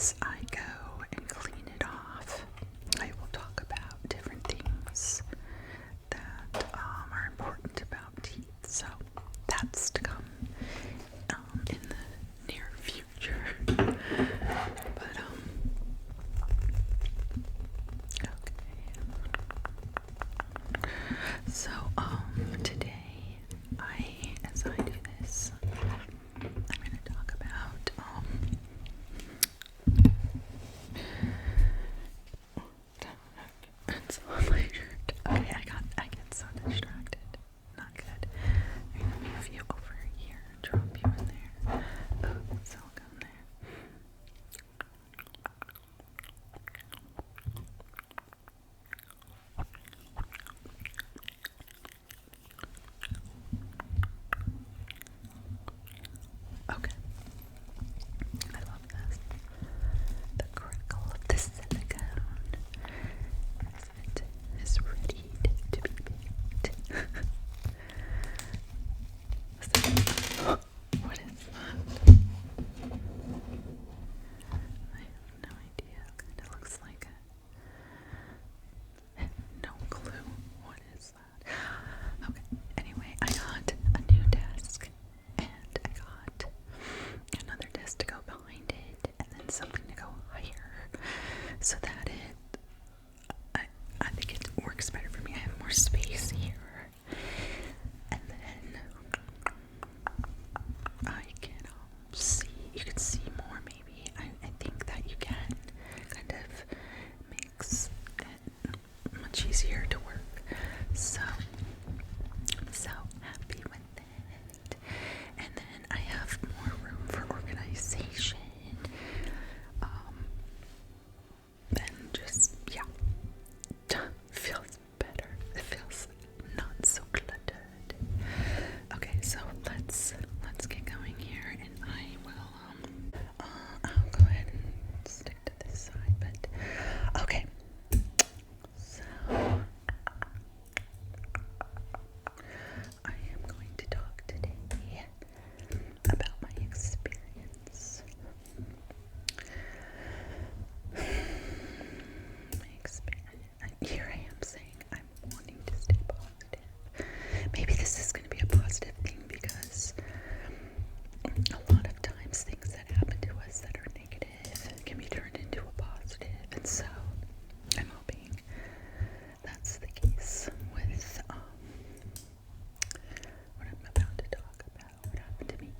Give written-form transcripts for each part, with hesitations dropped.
as I go and clean it off, I will talk about different things that are important about teeth. So that's to come in the near future. But okay. So today, as I do this, I'm going to talk about it's on my shirt. Okay, I get so distracted. Not good. I'm going to move you over here, drop you in there. Oh, so I'll go in there. Okay. I love this. The crackle of the silicone as it is ready to be baked. What is that? I have no idea. Kind of looks like I have no clue. What is that? Okay. Anyway, I got a new desk, and I got another desk to go behind it, and then something to go higher, so that I think it works better for me. I have more space here, and then I can see. You can see more, maybe. I think that you can kind of makes it much easier to work. So I'm so happy with it. And then I have more room for organization. And just, yeah, feels better. It feels not so cluttered. Okay, so let's get going here, and I will I'll go ahead and stick to this side, but okay. So I am going to talk today about my experience. Here I am saying I'm wanting to stay positive. Maybe this is going to be a positive thing, because a lot of times things that happen to us that are negative can be turned into a positive, and so I'm hoping that's the case with what I'm about to talk about, what happened to me.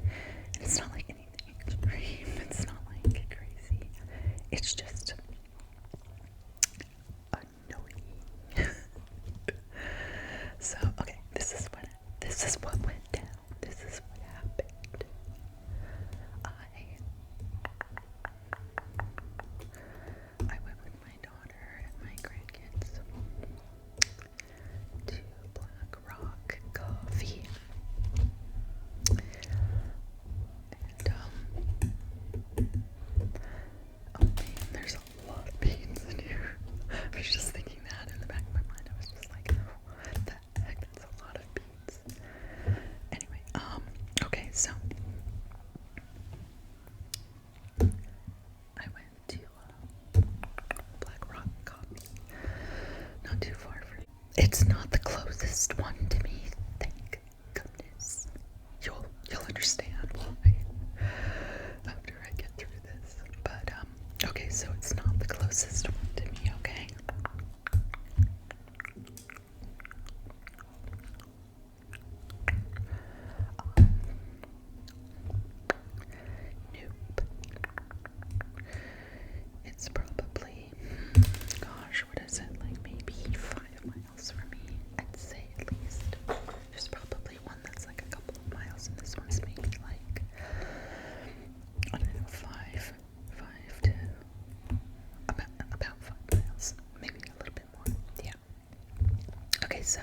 And it's not like anything extreme, it's not like crazy, it's just annoying. So, okay, this is what went down. This is what happened. I went with my daughter and my grandkids to Black Rock Coffee. And oh man, there's a lot of beans in here. I was just thinking that in the back of my mind. I was just like, oh, what the heck? That's a lot of beans. Anyway, okay, so I went to Black Rock Coffee, not too far from. It's not the closest one to me, thank goodness. You'll understand why after I get through this. But okay, so it's not the closest one to me, okay? Nope. It's probably, gosh, what is it, like maybe 5 miles from me, I'd say, at least. There's probably one that's like a couple of miles, and this one's maybe like, I don't know, 5 to about 5 miles, maybe a little bit more. Yeah. Okay, so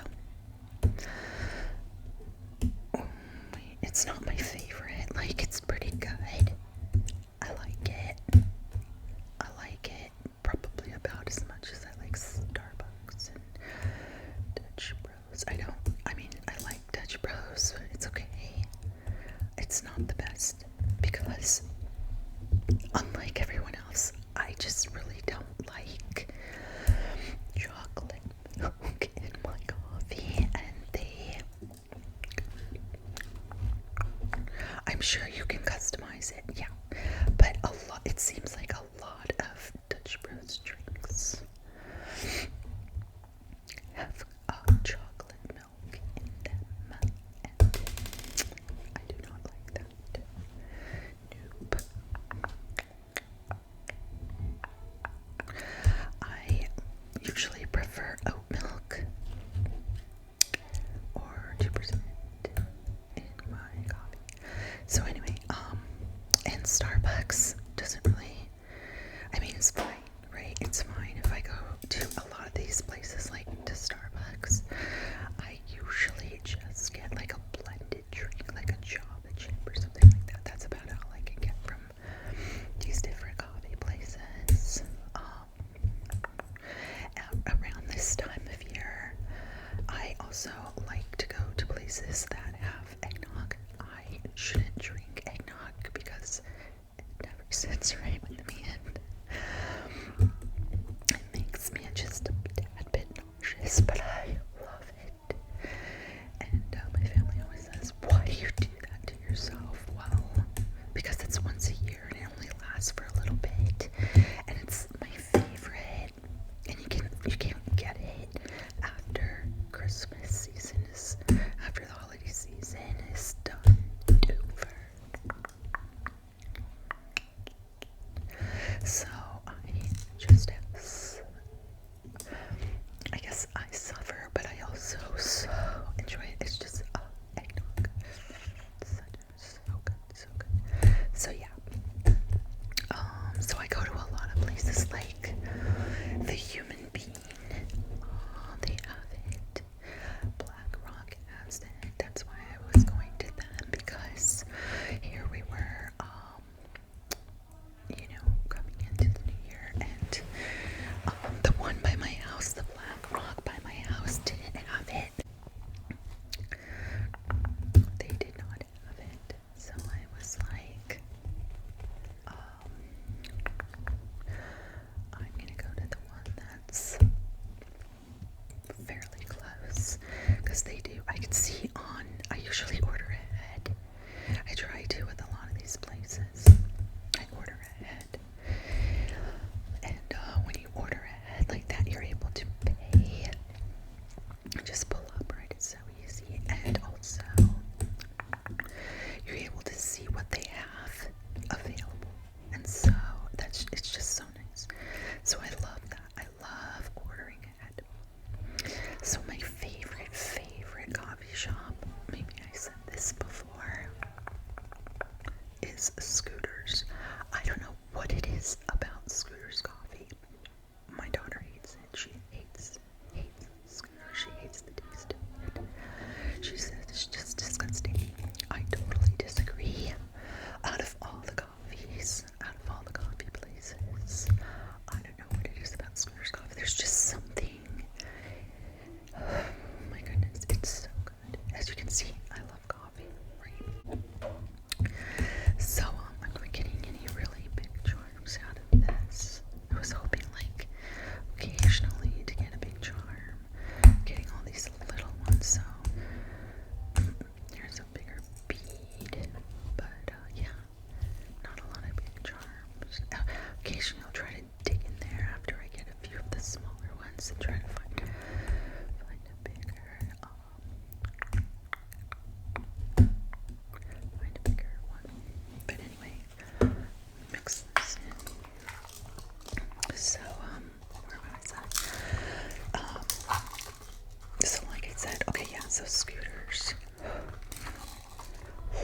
it's not my favorite. Like, it's pretty good. I like it probably about as much as I like Starbucks and Dutch Bros. I like Dutch Bros. It's okay. It's not the best, because unlike everyone else, just really don't like chocolate milk in my coffee, and I'm sure you can customize it, yeah, but it seems like a lot of Dutch Bros drinks have chocolate milk in them, and I do not like that. Nope. I usually prefer oat milk or 2% in my coffee. So anyway, and Starbucks doesn't really, I mean, it's fine, right? It's fine if I go to a lot of these places, like to Starbucks. I usually just get like a blended drink, like a Java chip or something like that. That's about all I can get from these different coffee places. Around this time of year, I also like to go to places that have eggnog. I shouldn't drink eggnog because it never sits right with me, and it makes me just a tad bit nauseous, but I love it. And my family always says, why do you do that to yourself? Well, because it's once a year and it only lasts for a little bit, and it's my favorite, and you can't get it after Christmas season is, after the holiday season is done over. So I just have, I guess I suffer, but I also so enjoy it. It's just eggnog. So good, so good. So yeah. So I go to a lot of places like the Human Bean. They have it. Black Rock has it. That's why I was going to them, because here we were, coming into the new year, and the one by my house, the Black Rock by my house, didn't have it. They did not have it. So I was like, I'm gonna go to the one that's fairly close, because they do. I can see I usually order ahead. I try to with a lot of these places. I order ahead. And when you order ahead like that, you're able to pay. Just pull up, right? It's so easy. And also, you're able to see what they have available. And so, it's just so nice. So I love that. I love ordering ahead. So my favorite coffee shop, maybe I said this before, is Scooter's. I don't know what it is about Scooter's coffee. My daughter hates it. She hates Scooter. She hates the taste of it. She says it's just disgusting. I totally disagree. Out of all the coffees, out of all the coffee places, I don't know what it is about Scooter's coffee. There's just something. Oh my goodness, it's so good. As you can see, I love coffee, right? So, I'm not getting any really big charms out of this. I was hoping, like, occasionally to get a big charm. Getting all these little ones, so here's a bigger bead. But, yeah, not a lot of big charms. Occasionally I'll try to dig in there after I get a few of the smaller ones and try to find a bigger, one. But anyway, mix this in. So, where was I? So like I said, okay, yeah, so Scooters.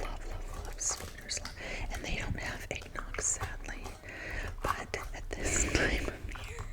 Love Scooters. And they don't have eggnog, sadly. But at this time of year,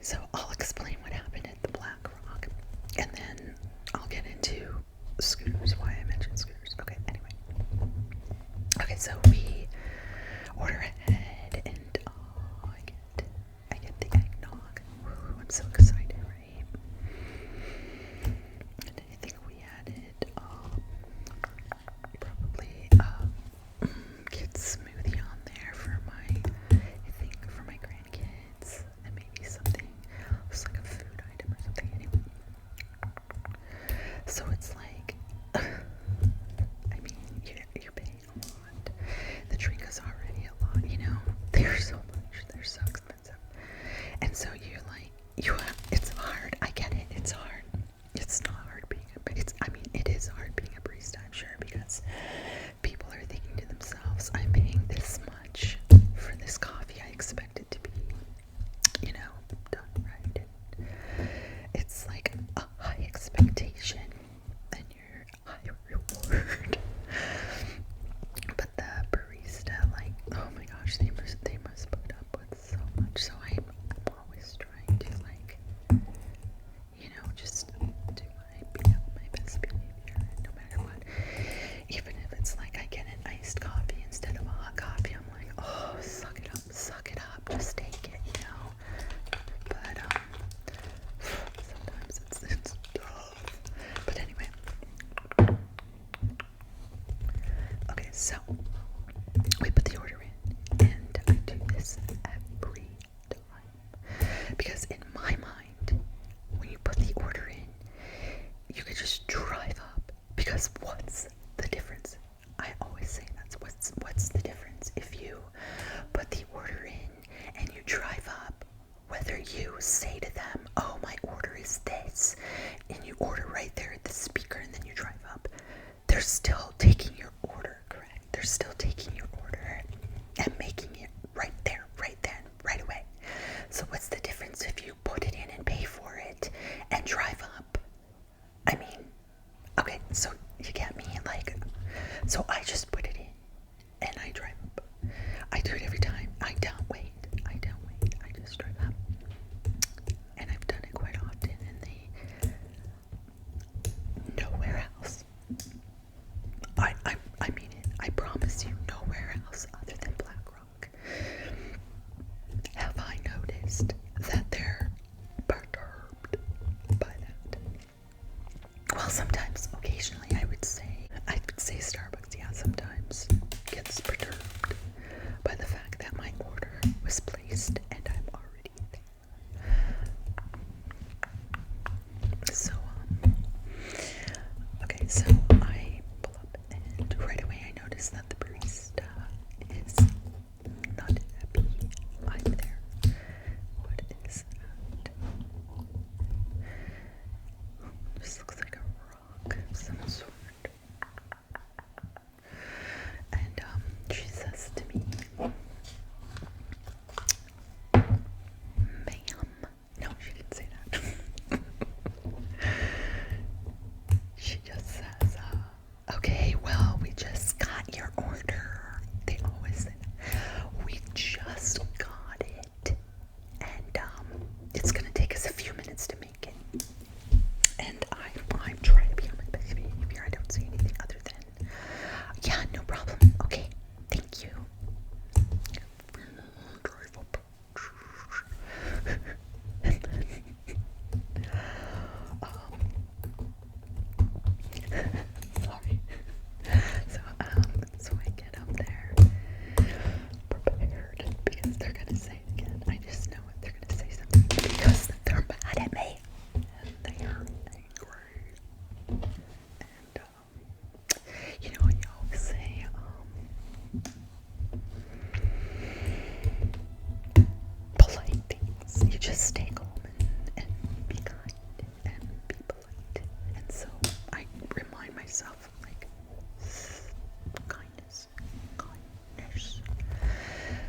so I'll explain what happened at the Black Rock, and then I'll get into scooters, why I mentioned scooters. Okay, anyway. Okay, so we order ahead, and I get the eggnog. Woo, I'm so excited, right? And I think we added probably kids smoothie on there for for my grandkids, and maybe something, it was like a food item or something. Anyway, so it's like, I mean, you're paying a lot. The drink is already a lot, you know. They're so much. They're so expensive. And so you're like, it's hard. I get it. It's hard. It's not hard being it is hard being a barista, I'm sure, because people are thinking to themselves, I'm paying this much for this coffee. I expect it to be, you know, done right. It's like a high expectation and your high reward. But the barista, like, oh my gosh, they must put up with so much. So I'm always trying to, like, you know, just do my best behavior, no matter what. Even if it's like I get an iced coffee instead of a hot coffee, I'm like, oh, suck it up, just take it, you know. But sometimes it's tough. But anyway, okay, so we put the order in, and I do this every time, because in my mind, when you put the order in, you could just drive up, because what's the difference? I always say that's what's the difference if you put the order in and you drive up, whether you say to them, oh, my order is this, and you order right there at the speaker, and then you drive up, they're still taking your order, correct? They're still taking your order and making it right there, right then, right away. So what's the difference if you put it in and pay for it and drive up? I mean, okay, so you get me, like, so I just put it in and I drive up. I do it every time. I don't wait. I just drive up. And I've done it quite often in the nowhere else. I mean it. I promise you, nowhere else other than Black Rock have I noticed that they're perturbed by that. Well, sometimes, occasionally, I would say Starbucks, yeah, sometimes gets perturbed by the fact that my order was placed and I'm already there. So, okay, so I pull up, and right away I notice that the barista is not happy I'm there. What is that? This looks like a rock of some sort. And she says to me, ma'am. No, she didn't say that. She just says, okay, well, we just got your order. They always say that. We just got it. And it's gonna take us a few minutes to make it. And I'm trying to be on my best behavior. I don't say anything other than, yeah, no problem. Okay, thank you. Drive up. And then, sorry. So I get up there prepared, because they're gonna say it again. I just know it. They're gonna say something because they're mad at me. And they are angry. And you know, you always say, polite things. You just stay calm and be kind and be polite. And so I remind myself, like, kindness.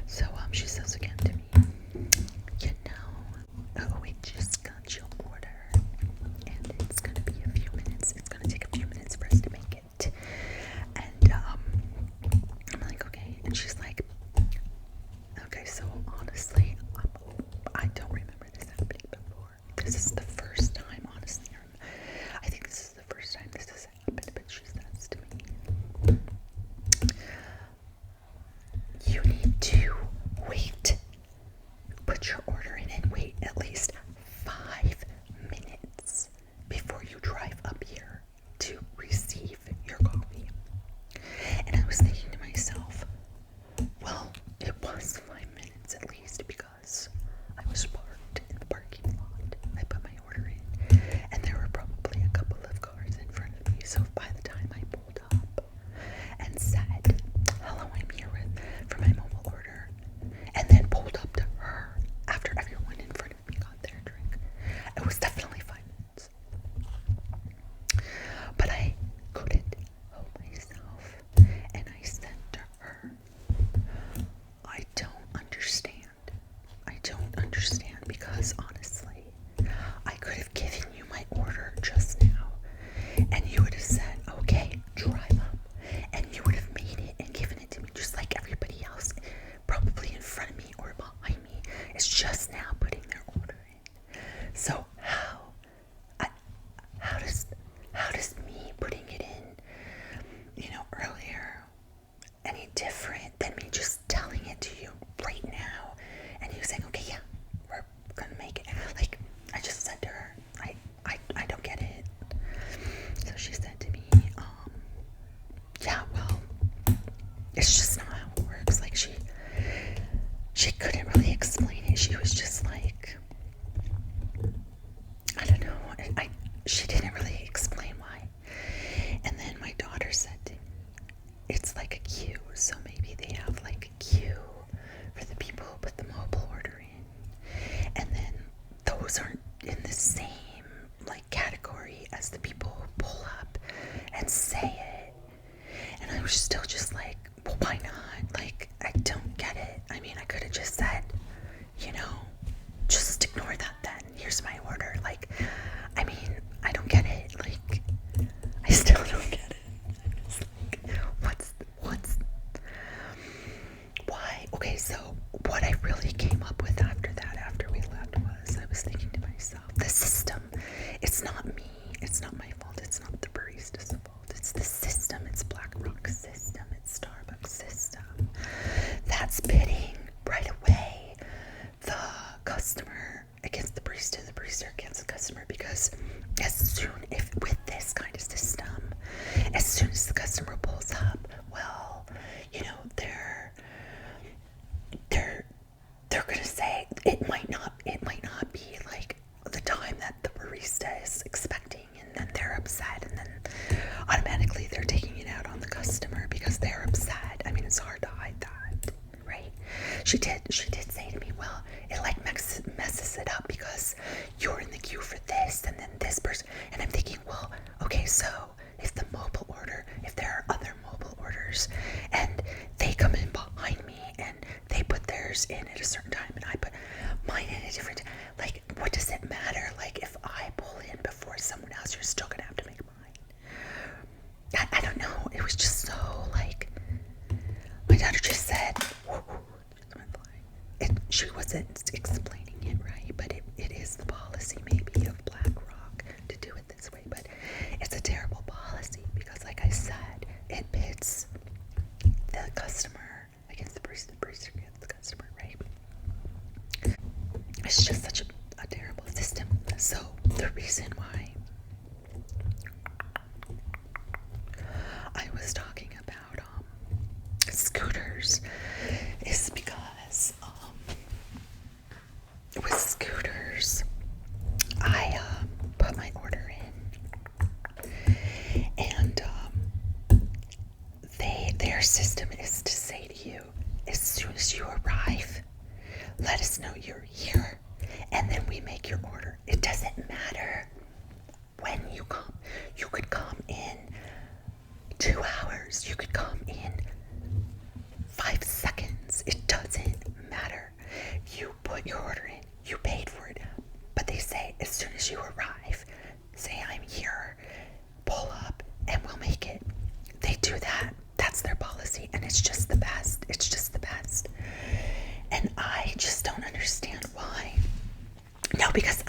So she says again to me, you know, oh, we just got your order, and it's gonna be a few minutes. It's gonna take a few minutes for us to make it. And I'm like, okay. And she's like, okay, so honestly, I don't remember this happening, this is the first time, honestly. I think this is the first time this has happened, but she says to me, you need to wait. Put your order in and wait at least 5 minutes before you drive up here to receive your coffee. And I was thinking to myself, well, it was 5 minutes at least because I was parked in the parking lot. I put my order in, and there were probably a couple of cars in front of me. So by the time I pulled up and said, hello, I'm here for my mobile order, and then pulled up to her after everyone in front of me got their drink, it was definitely 5 minutes. But I couldn't help myself, and I said to her, I don't understand. I don't understand because honestly, I could have given you my order just now, and you would have said, okay, drive up, and you would have made it and given it to me just like everybody else, probably in front of me or behind me, is just now putting their order in. So how does me putting it in, earlier, any different than me just telling it to you right now and you saying, okay, yeah, we're gonna make it? Like, I just said to her, I don't get it. So she said to me, yeah, well, it's just not how it works. Like, she couldn't really explain it. She was just like, I don't know. She didn't really explain why. And then my daughter said to me, it's like a queue. So maybe they have like a queue for the people who put the mobile order in. And then those aren't in the same like category as the people who pull up and say it. And I was still just like, well, why not? Like, I don't get it. I mean, I could have just said, just ignore that then. Here's my order. Like, I mean, I don't get it. Like, I still don't get it. I'm just like, why? Okay, so what I really came up with after we left, was I was thinking to myself, the system, it's not me, it's not my fault, it's not the barista's fault, it's the system, it's BlackRock's system, it's Starbucks' system that's pitting right away the customer against the barista against the customer, because with this kind of system, as soon as the customer pulls up, well, they're gonna say it might not be like the time that the barista is expecting, and then they're upset, and then automatically they're taking it out on the customer because they're upset. I mean, it's hard to hide that, right? She did say to me, well, it like messes it up because you're in the queue for this and then this person, and I'm thinking, well, okay, so if there are other mobile orders and they come in behind me and they put theirs in at a certain time and I put mine in a different time, like, what does it matter? Like, if I pull in before someone else, you're still gonna have to make mine. I don't know, it was just so like, my daughter just said, she wasn't explaining it right, but it is the policy maybe of BlackRock to do it this way, but it's a terrible policy because, like I said, it pits the customer against the barista against the customer, right? It's just such a terrible system. So the reason why I was talking about scooters is because with scooters, I put my order in, and their system is to say to you, as soon as you arrive, let us know you're here, and then we make your order. It doesn't matter when you come. You could come in 2 hours. You could come in 5 seconds. It doesn't matter. You put your order in. You paid for it. But they say, as soon as you arrive, say I'm here, pull up, and we'll make it. They do that. That's their policy, and it's just the best. It's just the best. And I just don't understand why. No, because